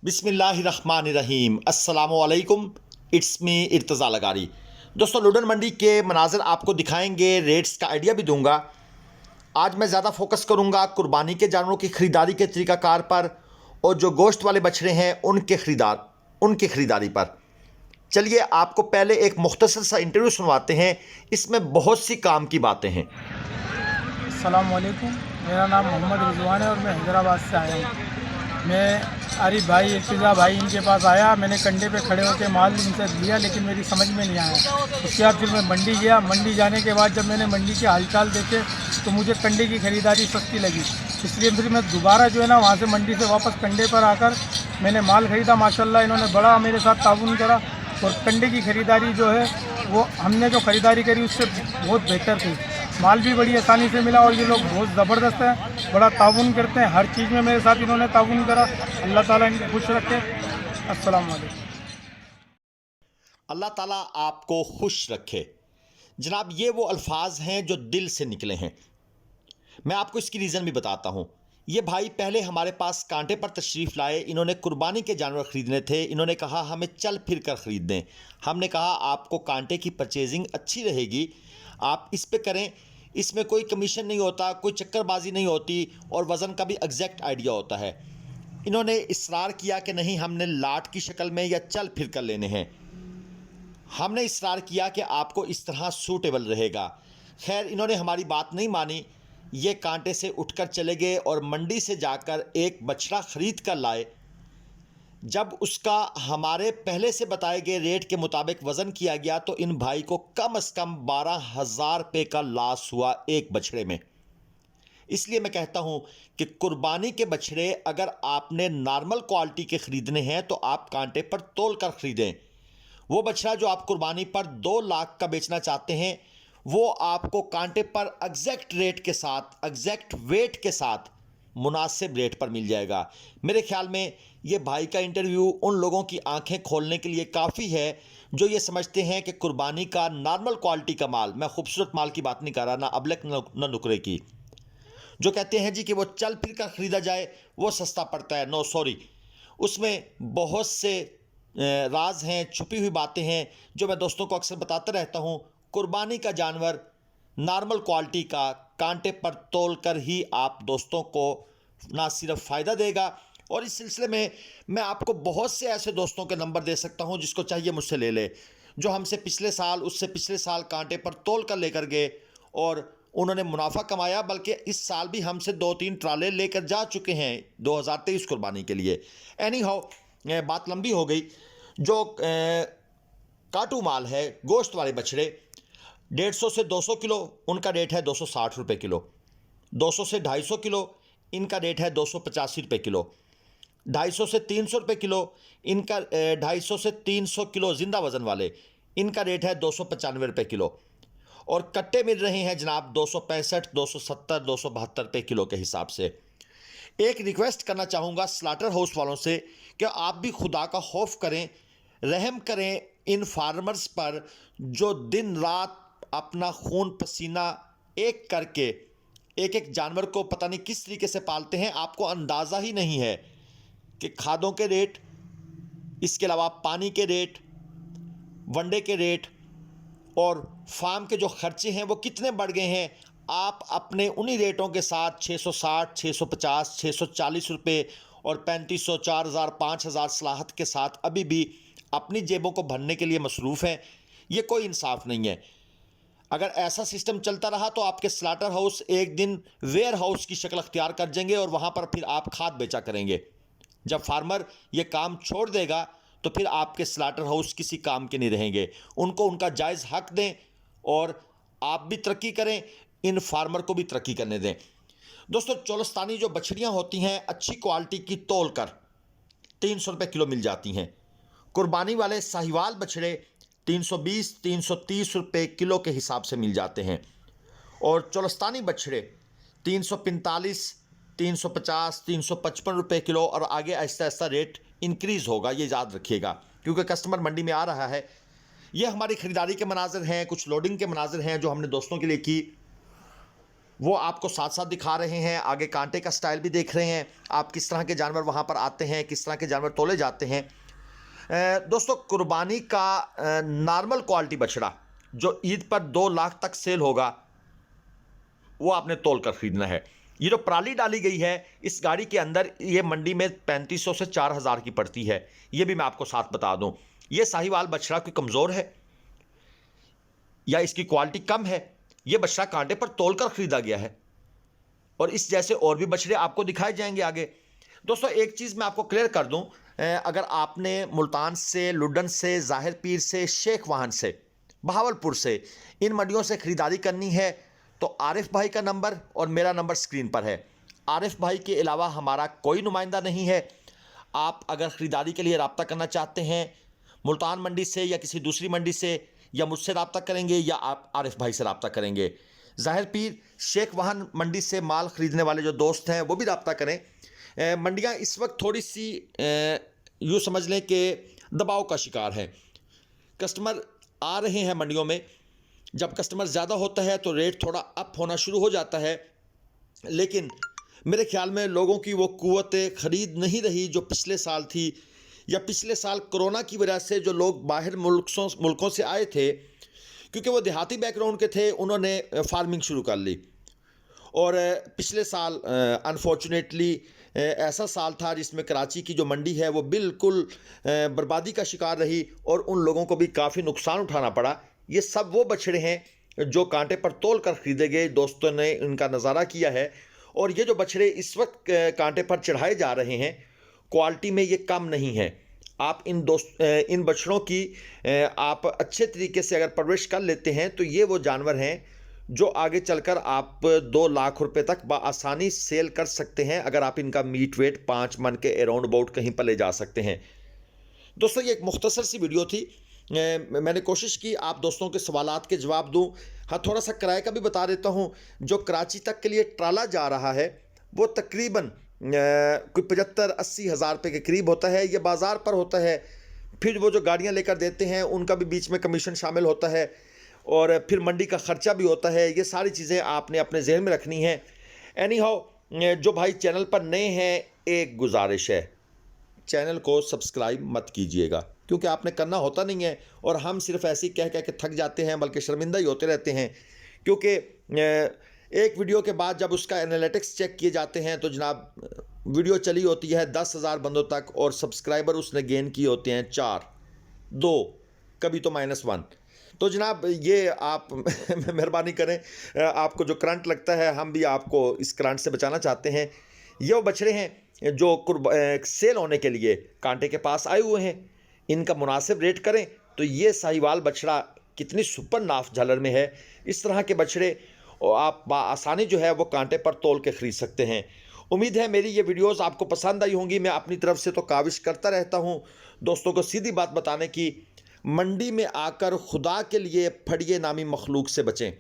बिस्मिल्लाहिर्रहमानिर्रहीम अस्सलामुअलैकुम। It's me Irtaza Lagari. दोस्तों, लुडन मंडी के मनाज़र आपको दिखाएंगे, रेट्स का आइडिया भी दूंगा। आज मैं ज़्यादा फोकस करूंगा कुर्बानी के जानवरों की ख़रीदारी के तरीक़ाकार पर और जो गोश्त वाले बछड़े हैं उनकी ख़रीदारी पर। चलिए आपको पहले एक मुख्तसर सा इंटरव्यू सुनवाते हैं, इसमें बहुत सी काम की बातें हैं। अस्सलाम वालेकुम। मेरा नाम मोहम्मद रिजवान है और मैं हैदराबाद से आया हूँ। मैं आरिफ भाई, इर्तिज़ा भाई इनके पास आया। मैंने कंडे पे खड़े होकर माल इनसे लिया, लेकिन मेरी समझ में नहीं आया। उसके बाद फिर मैं मंडी गया। मंडी जाने के बाद जब मैंने मंडी के हालचाल देखे तो मुझे कंडे की ख़रीदारी सस्ती लगी। इसलिए फिर मैं दोबारा जो है ना वहाँ से मंडी से वापस कंडे पर आकर मैंने माल ख़रीदा। माशाल्लाह इन्होंने बड़ा मेरे साथ ताउन करा और कंडे की ख़रीदारी जो है वो हमने जो ख़रीदारी करी उससे बहुत बेहतर थी। माल भी बड़ी आसानी से मिला और ये लोग बहुत ज़बरदस्त हैं, बड़ा ताउन करते हैं। हर चीज़ में मेरे साथ इन्होंने ताउन करा। अल्लाह ताला इनको खुश रखे। अस्सलाम वालेकुम। अल्लाह ताला आपको खुश रखे। जनाब, ये वो अल्फाज हैं जो दिल से निकले हैं। मैं आपको इसकी रीज़न भी बताता हूँ। ये भाई पहले हमारे पास कांटे पर तशरीफ़ लाए। इन्होंने कुर्बानी के जानवर ख़रीदने थे। इन्होंने कहा हमें चल फिर कर ख़रीद दें। हमने कहा आपको कांटे की परचेजिंग अच्छी रहेगी, आप इस पे करें। इसमें कोई कमीशन नहीं होता, कोई चक्करबाजी नहीं होती और वज़न का भी एग्जैक्ट आइडिया होता है। इन्होंने इसरार किया कि नहीं, हमने लाट की शक्ल में या चल फिर कर लेने हैं। हमने इसरार किया कि आपको इस तरह सूटेबल रहेगा। खैर, इन्होंने हमारी बात नहीं मानी। ये कांटे से उठकर चले गए और मंडी से जाकर एक बछड़ा ख़रीद कर लाए। जब उसका हमारे पहले से बताए गए रेट के मुताबिक वज़न किया गया तो इन भाई को कम से कम 12,000 रुपये का लॉस हुआ एक बछड़े में। इसलिए मैं कहता हूं कि कुर्बानी के बछड़े अगर आपने नॉर्मल क्वालिटी के ख़रीदने हैं तो आप कांटे पर तोल कर ख़रीदें। वो बछड़ा जो आप कुर्बानी पर 2 लाख का बेचना चाहते हैं वो आपको कांटे पर एग्जैक्ट रेट के साथ, एग्जैक्ट वेट के साथ मुनासिब रेट पर मिल जाएगा। मेरे ख्याल में ये भाई का इंटरव्यू उन लोगों की आंखें खोलने के लिए काफ़ी है जो ये समझते हैं कि कुर्बानी का नॉर्मल क्वालिटी का माल, मैं खूबसूरत माल की बात नहीं कर रहा, ना अबलक न नुकरे की, जो कहते हैं जी कि वो चल फिर कर ख़रीदा जाए वो सस्ता पड़ता है। नो सॉरी, उसमें बहुत से राज हैं, छुपी हुई बातें हैं जो मैं दोस्तों को अक्सर बताता रहता हूँ। कुर्बानी का जानवर नॉर्मल क्वालिटी का कांटे पर तोल कर ही आप दोस्तों को ना सिर्फ फ़ायदा देगा, और इस सिलसिले में मैं आपको बहुत से ऐसे दोस्तों के नंबर दे सकता हूं, जिसको चाहिए मुझसे ले ले, जो हमसे पिछले साल, उससे पिछले साल कांटे पर तोल कर लेकर गए और उन्होंने मुनाफा कमाया। बल्कि इस साल भी हमसे 2-3 ट्राले लेकर जा चुके हैं 2023 कुर्बानी के लिए। एनी हाउ, बात लंबी हो गई। जो काटू माल है, गोश्त वाले बछड़े 150 से 200 किलो, उनका रेट है 260 रुपये किलो। 200 से 250 किलो, इनका रेट है 285 रुपये किलो। 250 से 300 रुपये किलो, इनका 250 से 300 किलो ज़िंदा वज़न वाले, इनका रेट है 295 रुपये किलो। और कट्टे मिल रहे हैं जनाब 265, 270, 272 रुपये किलो के हिसाब से। एक रिक्वेस्ट करना चाहूँगा स्लाटर हाउस वालों से कि आप भी खुदा का खौफ करें, रहम करें इन फार्मर्स पर जो दिन रात अपना खून पसीना एक करके एक एक जानवर को पता नहीं किस तरीके से पालते हैं। आपको अंदाज़ा ही नहीं है कि खादों के रेट, इसके अलावा पानी के रेट, वनडे के रेट और फार्म के जो खर्चे हैं वो कितने बढ़ गए हैं। आप अपने उन्हीं रेटों के साथ 660, 650, 640 रुपये और 3500, 4000, 5000 सलाहत के साथ अभी भी अपनी जेबों को भरने के लिए मसरूफ़ हैं। ये कोई इंसाफ नहीं है। अगर ऐसा सिस्टम चलता रहा तो आपके स्लाटर हाउस एक दिन वेयर हाउस की शक्ल अख्तियार कर जाएंगे और वहाँ पर फिर आप खाद बेचा करेंगे। जब फार्मर ये काम छोड़ देगा तो फिर आपके स्लाटर हाउस किसी काम के नहीं रहेंगे। उनको उनका जायज़ हक दें और आप भी तरक्की करें, इन फार्मर को भी तरक्की करने दें। दोस्तों, चोलस्तानी जो बछड़ियाँ होती हैं अच्छी क्वालिटी की तोल कर 300 रुपये किलो मिल जाती हैं। कुर्बानी वाले साहिवाल बछड़े 320, 330 रुपये किलो के हिसाब से मिल जाते हैं और चोलस्तानी बछड़े 345, 350, 355 रुपये किलो, और आगे आहिस्ता आहिस्ता रेट इंक्रीज़ होगा, ये याद रखिएगा, क्योंकि कस्टमर मंडी में आ रहा है। ये हमारी ख़रीदारी के मनाज़र हैं, कुछ लोडिंग के मनाज़र हैं जो हमने दोस्तों के लिए की। वो आपको साथ साथ दिखा रहे हैं। आगे कांटे का स्टाइल भी देख रहे हैं आप, किस तरह के जानवर वहाँ पर आते हैं, किस तरह के जानवर तोले जाते हैं। दोस्तों, कुर्बानी का नॉर्मल क्वालिटी बछड़ा जो ईद पर 2 लाख तक सेल होगा, वो आपने तोल कर ख़रीदना है। ये जो पराली डाली गई है इस गाड़ी के अंदर, ये मंडी में 3500 से 4000 की पड़ती है। ये भी मैं आपको साथ बता दूं। ये साहिवाल बछड़ा कोई कमज़ोर है या इसकी क्वालिटी कम है, ये बछड़ा कांटे पर तोल कर ख़रीदा गया है। और इस जैसे और भी बछड़े आपको दिखाए जाएंगे आगे। दोस्तों, एक चीज़ मैं आपको क्लियर कर दूं, अगर आपने मुल्तान से, लुडन से, ज़ाहिर पीर से, शेख वाहन से, बहावलपुर से, इन मंडियों से ख़रीदारी करनी है तो आरिफ भाई का नंबर और मेरा नंबर स्क्रीन पर है। आरिफ भाई के अलावा हमारा कोई नुमाइंदा नहीं है। आप अगर ख़रीदारी के लिए रब्ता करना चाहते हैं मुल्तान मंडी से या किसी दूसरी मंडी से, या मुझसे रब्ता करेंगे या आप आरिफ भाई से रब्ता करेंगे। ज़ाहिर पीर, शेख वाहन मंडी से माल ख़रीदने वाले जो दोस्त हैं वो भी रब्ता करें। मंडियाँ इस वक्त थोड़ी सी यूँ समझ लें कि दबाव का शिकार है। कस्टमर आ रहे हैं मंडियों में, जब कस्टमर ज़्यादा होता है तो रेट थोड़ा अप होना शुरू हो जाता है, लेकिन मेरे ख्याल में लोगों की वो क़ुव्वत ख़रीद नहीं रही जो पिछले साल थी, या पिछले साल कोरोना की वजह से जो लोग बाहर मुल्कों से आए थे, क्योंकि वो देहाती बैकग्राउंड के थे, उन्होंने फार्मिंग शुरू कर ली। और पिछले साल अनफॉर्चुनेटली ऐसा साल था जिसमें कराची की जो मंडी है वो बिल्कुल बर्बादी का शिकार रही और उन लोगों को भी काफ़ी नुकसान उठाना पड़ा। ये सब वो बछड़े हैं जो कांटे पर तोल कर ख़रीदे गए। दोस्तों ने इनका नज़ारा किया है, और ये जो बछड़े इस वक्त कांटे पर चढ़ाए जा रहे हैं, क्वालिटी में ये कम नहीं है। आप इन बछड़ों की आप अच्छे तरीके से अगर परवरिश कर लेते हैं तो ये वो जानवर हैं जो आगे चलकर आप 2 लाख रुपए तक बआसानी सेल कर सकते हैं, अगर आप इनका मीट वेट 5 मन के अराउंड अबाउट कहीं पर ले जा सकते हैं। दोस्तों, ये एक मुख्तसर सी वीडियो थी। मैंने कोशिश की आप दोस्तों के सवालात के जवाब दूं। हाँ, थोड़ा सा किराए का भी बता देता हूं। जो कराची तक के लिए ट्राला जा रहा है वो तकरीबन कोई 75-80 हज़ार रुपये के करीब होता है। ये बाज़ार पर होता है। फिर वो जो गाड़ियां लेकर देते हैं उनका भी बीच में कमीशन शामिल होता है, और फिर मंडी का ख़र्चा भी होता है। ये सारी चीज़ें आपने अपने जहन में रखनी है। एनी हाउ, जो भाई चैनल पर नए हैं, एक गुजारिश है, चैनल को सब्सक्राइब मत कीजिएगा, क्योंकि आपने करना होता नहीं है, और हम सिर्फ ऐसे ही कह कह के थक जाते हैं, बल्कि शर्मिंदा ही होते रहते हैं। क्योंकि एक वीडियो के बाद जब उसका एनालिटिक्स चेक किए जाते हैं तो जनाब वीडियो चली होती है 10,000 बंदों तक, और सब्सक्राइबर उसने गेन किए होते हैं 4, 2, कभी तो -1। तो जनाब ये आप मेहरबानी करें, आपको जो करंट लगता है हम भी आपको इस करंट से बचाना चाहते हैं। ये वो बछड़े हैं जो सेल होने के लिए कांटे के पास आए हुए हैं। इनका मुनासिब रेट करें तो ये साहिवाल बछड़ा कितनी सुपर नाफ झालर में है। इस तरह के बछड़े आप आसानी जो है वो कांटे पर तोल के ख़रीद सकते हैं। उम्मीद है मेरी ये वीडियोस आपको पसंद आई होंगी। मैं अपनी तरफ से तो काविश करता रहता हूँ दोस्तों को सीधी बात बताने की। मंडी में आकर खुदा के लिए फड़िए नामी मखलूक से बचें।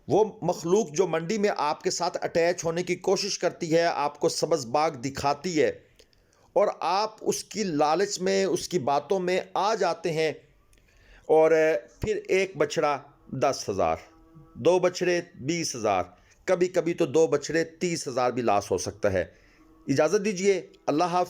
वो मखलूक जो मंडी में आपके साथ अटैच होने की कोशिश करती है, आपको सब्ज़ बाग दिखाती है, और आप उसकी लालच में, उसकी बातों में आ जाते हैं, और फिर एक बछड़ा 10,000, 2 बछड़े 20,000, कभी कभी तो 2 बछड़े 30,000 भी लॉस हो सकता है। इजाज़त दीजिए, अल्लाह हाफ़िज़।